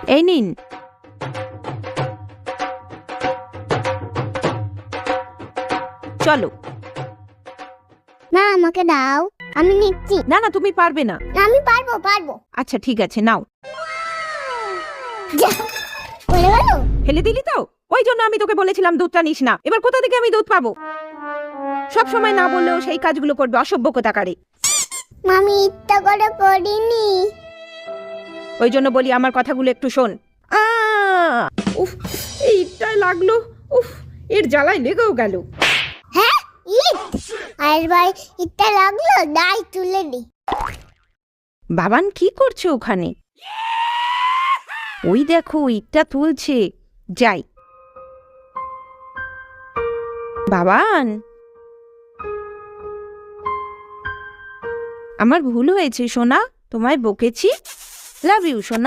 এই নিন। চলো। না, আমাকে দাও, আমি নিচ্ছি। না না, তুমি পারবে না। আমি পারবো। আচ্ছা ঠিক আছে, নাও। পড়ে গেল। ফেলে দিলি তো? ওই জন্য আমি তোকে বলেছিলাম দুধটা নিস না। এবার কোথা থেকে আমি দুধ পাবো? সব সময় না বললেও সেই কাজগুলো করবে, অসভ্য কোথাকারে। আমি ইচ্ছা করে করিনি। ওই জন্য বলি আমার কথাগুলো একটু শোন। উফ, এইটাই লাগলো। উফ, এর জ্বালায় লেগেও গেল। হ্যাঁ, ইট। আর ভাই ইটটা লাগলো, দাই তুলে দি। বাবান কি করছে ওখানে? ওই দেখো, ইটটা তুলছে। যাই। বাবান, আমার ভুল হয়েছে সোনা, তোমায় বকেছি। লাভ ইউ সোনা।